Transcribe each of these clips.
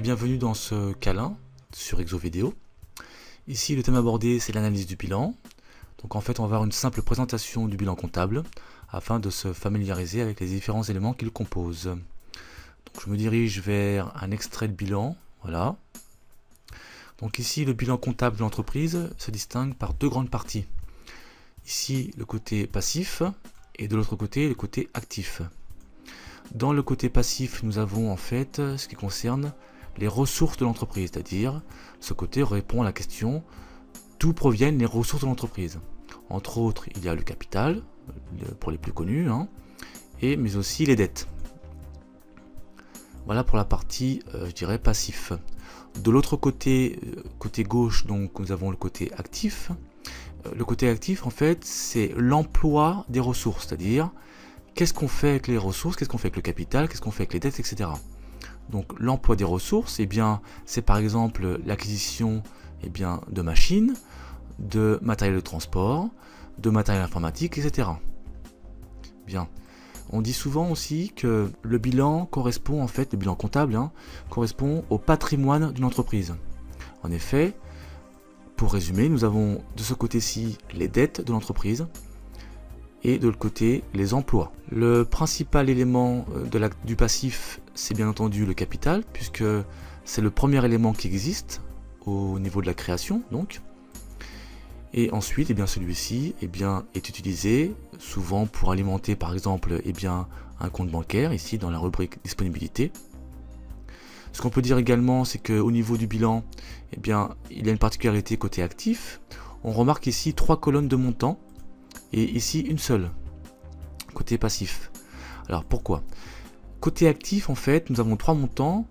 bienvenue dans ce câlin sur Exovideo. Ici le thème abordé c'est l'analyse du bilan. Donc en fait on va avoir une simple présentation du bilan comptable afin de se familiariser avec les différents éléments qui le composent. Donc je me dirige vers un extrait de bilan, voilà. Donc ici le bilan comptable de l'entreprise se distingue par deux grandes parties. Ici le côté passif et de l'autre côté le côté actif. Dans le côté passif, nous avons en fait ce qui concerne les ressources de l'entreprise, c'est-à-dire ce côté répond à la question d'où proviennent les ressources de l'entreprise. Entre autres, il y a le capital, pour les plus connus, mais aussi les dettes. Voilà pour la partie, je dirais, passif. De l'autre côté, côté gauche, donc nous avons le côté actif. Le côté actif, en fait, c'est l'emploi des ressources, c'est-à-dire qu'est-ce qu'on fait avec les ressources, qu'est-ce qu'on fait avec le capital, qu'est-ce qu'on fait avec les dettes, etc. Donc l'emploi des ressources, c'est par exemple l'acquisition de machines, de matériel de transport, de matériel informatique, etc. Bien. On dit souvent aussi que le bilan correspond, en fait, le bilan comptable, correspond au patrimoine d'une entreprise. En effet, pour résumer, nous avons de ce côté-ci les dettes de l'entreprise, et de l'autre côté les emplois. Le principal élément du passif, c'est bien entendu le capital, puisque c'est le premier élément qui existe au niveau de la création, donc. Et ensuite, celui-ci est utilisé souvent pour alimenter par exemple un compte bancaire, ici dans la rubrique disponibilité. Ce qu'on peut dire également, c'est qu'au niveau du bilan, il y a une particularité côté actif. On remarque ici 3 colonnes de montants, et ici une seule, côté passif. Alors pourquoi? Côté actif, en fait, nous avons 3 montants,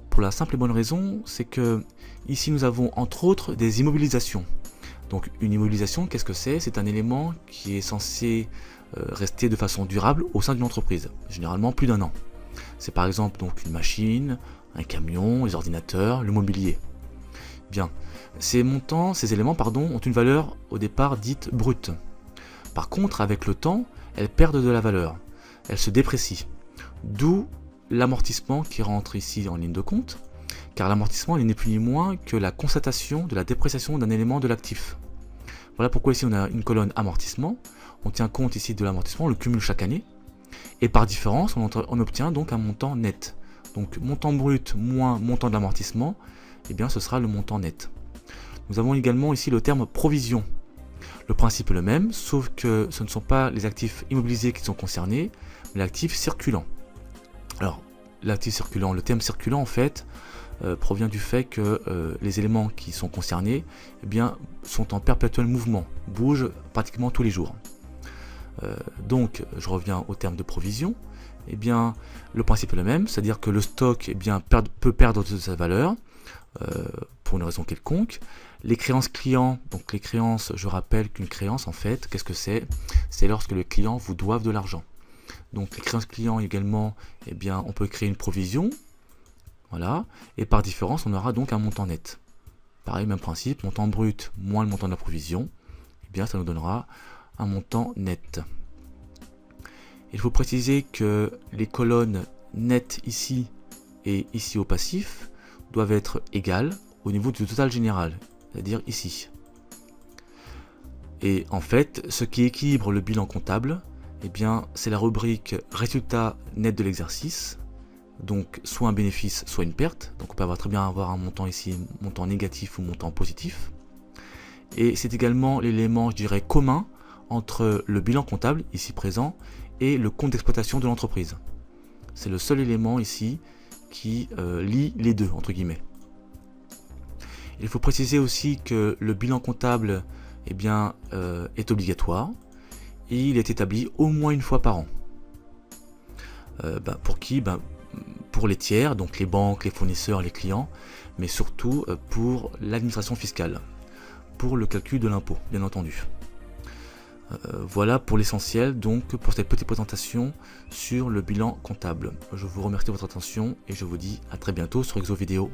pour la simple et bonne raison, c'est que ici nous avons entre autres des immobilisations. Donc une immobilisation, qu'est-ce que c'est? C'est un élément qui est censé rester de façon durable au sein d'une entreprise, généralement plus d'1 an. C'est par exemple donc une machine, un camion, les ordinateurs, le mobilier. Bien, ces éléments ont une valeur au départ dite brute. Par contre, avec le temps, elles perdent de la valeur, elles se déprécient. D'où l'amortissement qui rentre ici en ligne de compte, car l'amortissement n'est plus ni moins que la constatation de la dépréciation d'un élément de l'actif. Voilà pourquoi ici on a une colonne amortissement, on tient compte ici de l'amortissement, on le cumule chaque année, et par différence on obtient donc un montant net. Donc montant brut moins montant de l'amortissement, ce sera le montant net. Nous avons également ici le terme provision. Le principe est le même, sauf que ce ne sont pas les actifs immobilisés qui sont concernés, mais l'actif circulant. Alors, l'actif circulant, le terme circulant en fait, provient du fait que les éléments qui sont concernés sont en perpétuel mouvement, bougent pratiquement tous les jours. Donc, je reviens au terme de provision. Le principe est le même, c'est-à-dire que le stock peut perdre de sa valeur pour une raison quelconque. Les créances clients, donc les créances, je rappelle qu'une créance en fait, qu'est-ce que c'est? C'est lorsque le client vous doive de l'argent. Donc les créances clients également, on peut créer une provision, voilà, et par différence on aura donc un montant net. Pareil, même principe, montant brut moins le montant de la provision, ça nous donnera un montant net. Il faut préciser que les colonnes net ici et ici au passif doivent être égales au niveau du total général, c'est-à-dire ici. Et en fait, ce qui équilibre le bilan comptable, c'est la rubrique résultat net de l'exercice, donc soit un bénéfice, soit une perte. Donc on peut très bien avoir un montant ici, montant négatif ou montant positif. Et c'est également l'élément, je dirais, commun entre le bilan comptable, ici présent, et le compte d'exploitation de l'entreprise. C'est le seul élément ici qui lie les deux, entre guillemets. Il faut préciser aussi que le bilan comptable est obligatoire et il est établi au moins une fois par an. Pour qui? Pour les tiers, donc les banques, les fournisseurs, les clients, mais surtout pour l'administration fiscale, pour le calcul de l'impôt, bien entendu. Voilà pour l'essentiel, donc pour cette petite présentation sur le bilan comptable. Je vous remercie de votre attention et je vous dis à très bientôt sur Exovideo.